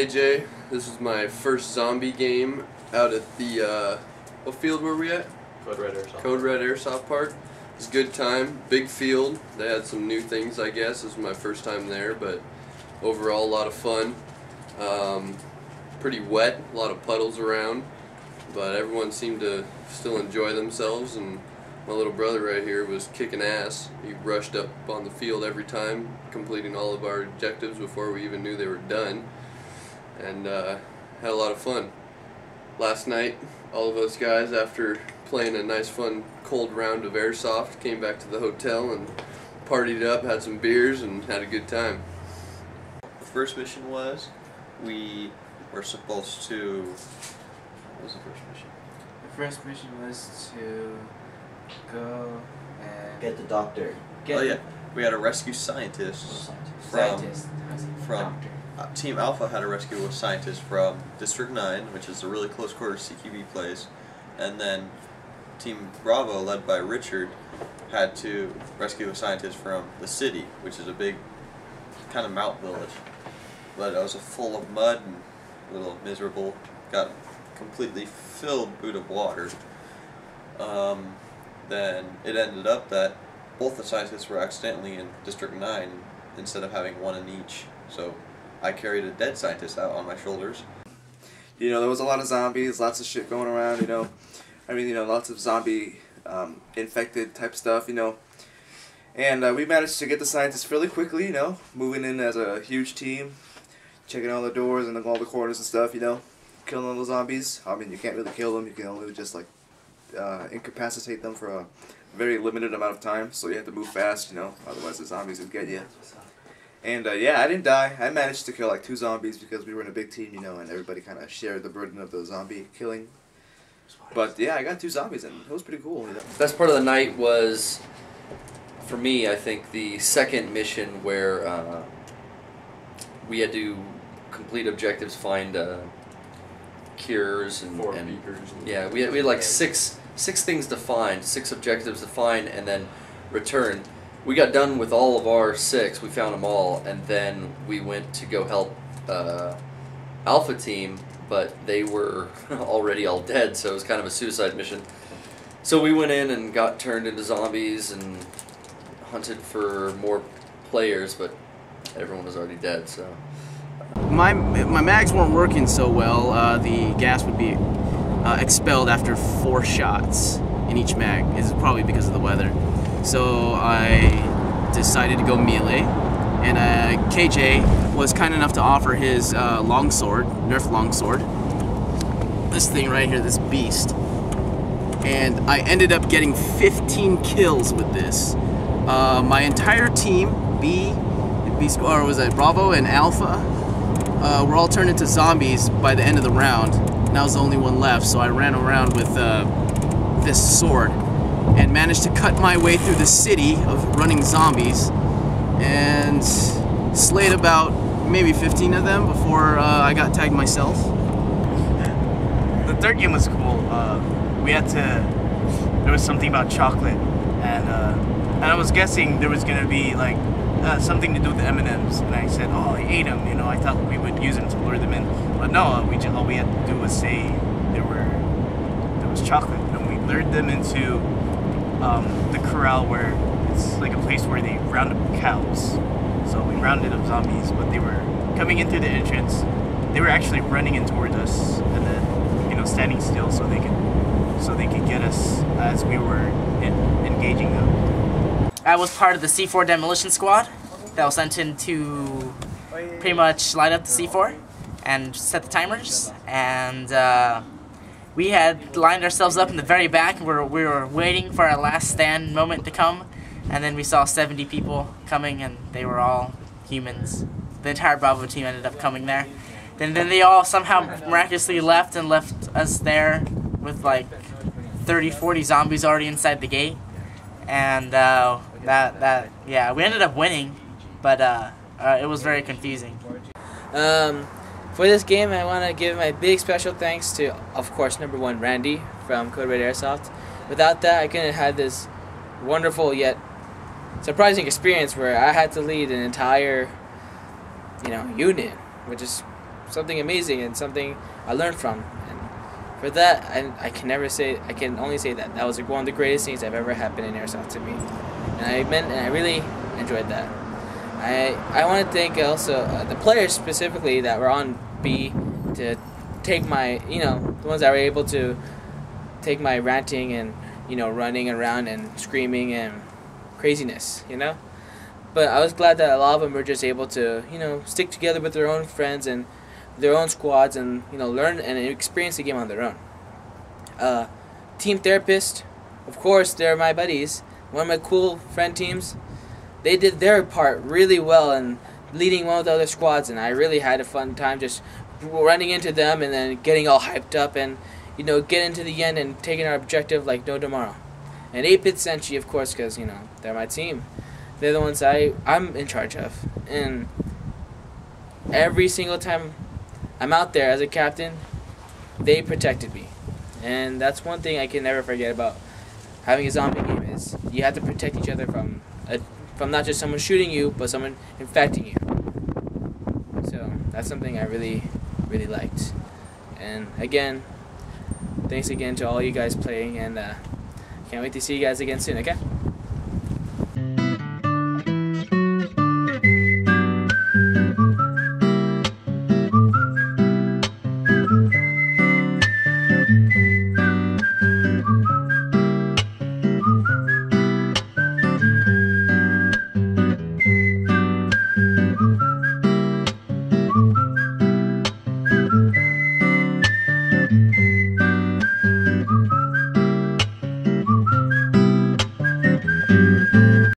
AJ. This is my first zombie game out at the, what field were we at? Code Red Airsoft. Code Red Airsoft Park. It was a good time, big field. They had some new things, I guess. This was my first time there, but overall a lot of fun. Pretty wet, a lot of puddles around, but everyone seemed to still enjoy themselves, and my little brother right here was kicking ass. He rushed up on the field every time, completing all of our objectives before we even knew they were done, and had a lot of fun. Last night, all of us guys, after playing a nice fun cold round of airsoft, came back to the hotel and partied up, had some beers, and had a good time. The first mission was we were supposed to... What was the first mission? The first mission was to go and get the doctor. We had to rescue scientists from Team Alpha had to rescue a scientist from District 9, which is a really close quarters CQB place, and then Team Bravo, led by Richard, had to rescue a scientist from the city, which is a big kind of mountain village. But it was full of mud and a little miserable. Got completely filled boot of water. Then it ended up that both the scientists were accidentally in District 9 instead of having one in each. So I carried a dead scientist out on my shoulders. You know, there was a lot of zombies, lots of shit going around, you know. I mean, you know, lots of zombie infected type stuff, you know. And we managed to get the scientists fairly quickly, you know, moving in as a huge team, checking all the doors and all the corners and stuff, you know, killing all the zombies. I mean, you can't really kill them, you can only just, like, incapacitate them for a very limited amount of time, so you have to move fast, you know, otherwise the zombies would get you. And yeah, I didn't die. I managed to kill like 2 zombies because we were in a big team, you know, and everybody kind of shared the burden of the zombie killing. But yeah, I got 2 zombies and it was pretty cool. You know? The best part of the night was, for me, I think the second mission where we had to complete objectives, find cures and yeah, we had like six things to find, 6 objectives to find, and then return. We got done with all of our 6. We found them all, and then we went to go help Alpha Team, but they were already all dead, so it was kind of a suicide mission. So we went in and got turned into zombies and hunted for more players, but everyone was already dead. So my mags weren't working so well. The gas would be expelled after 4 shots in each mag. This is probably because of the weather. So I decided to go melee, and KJ was kind enough to offer his longsword, Nerf longsword, this thing right here, this beast, and I ended up getting 15 kills with this. My entire team, or was it Bravo and Alpha, were all turned into zombies by the end of the round, and I was the only one left, so I ran around with this sword and managed to cut my way through the city of running zombies and slayed about maybe 15 of them before I got tagged myself. The third game was cool. There was something about chocolate, and I was guessing there was going to be like something to do with the M&Ms, and I said, oh, I ate them, you know, I thought we would use them to lure them in, but no, all we had to do was say there was chocolate, and we lured them into the corral, where it's like a place where they round up cows. So we rounded up zombies, but they were coming in through the entrance. They were actually running in towards us, and then, you know, standing still so they could get us as we were engaging them. I was part of the C4 demolition squad that was sent in to pretty much light up the C4 and set the timers, and we had lined ourselves up in the very back where we were waiting for our last stand moment to come, and then we saw 70 people coming, and they were all humans. The entire Bravo team ended up coming there. Then they all somehow miraculously left us there with like 30, 40 zombies already inside the gate. And yeah, we ended up winning, but it was very confusing. For this game, I want to give my big special thanks to, of course, #1 Randy from Code Red Airsoft. Without that, I couldn't have had this wonderful yet surprising experience where I had to lead an entire, unit, which is something amazing and something I learned from. And for that, I can only say that was one of the greatest things that have ever happened in airsoft to me, and I really enjoyed that. I want to thank also the players specifically that were on B to take my, the ones that were able to take my ranting and, running around and screaming and craziness, But I was glad that a lot of them were just able to, stick together with their own friends and their own squads and, learn and experience the game on their own. Team therapist, of course, they're my buddies. One of my cool friend teams, they did their part really well in leading one of the other squads, and I really had a fun time just running into them and then getting all hyped up and, get into the end and taking our objective like no tomorrow. And 8-Bit Senshi, of course, because, they're my team. They're the ones I'm in charge of. And every single time I'm out there as a captain, they protected me. And that's one thing I can never forget about having a zombie game is you have to protect each other from not just someone shooting you, but someone infecting you. So that's something I really, really liked. And again, thanks again to all you guys playing, and can't wait to see you guys again soon, okay?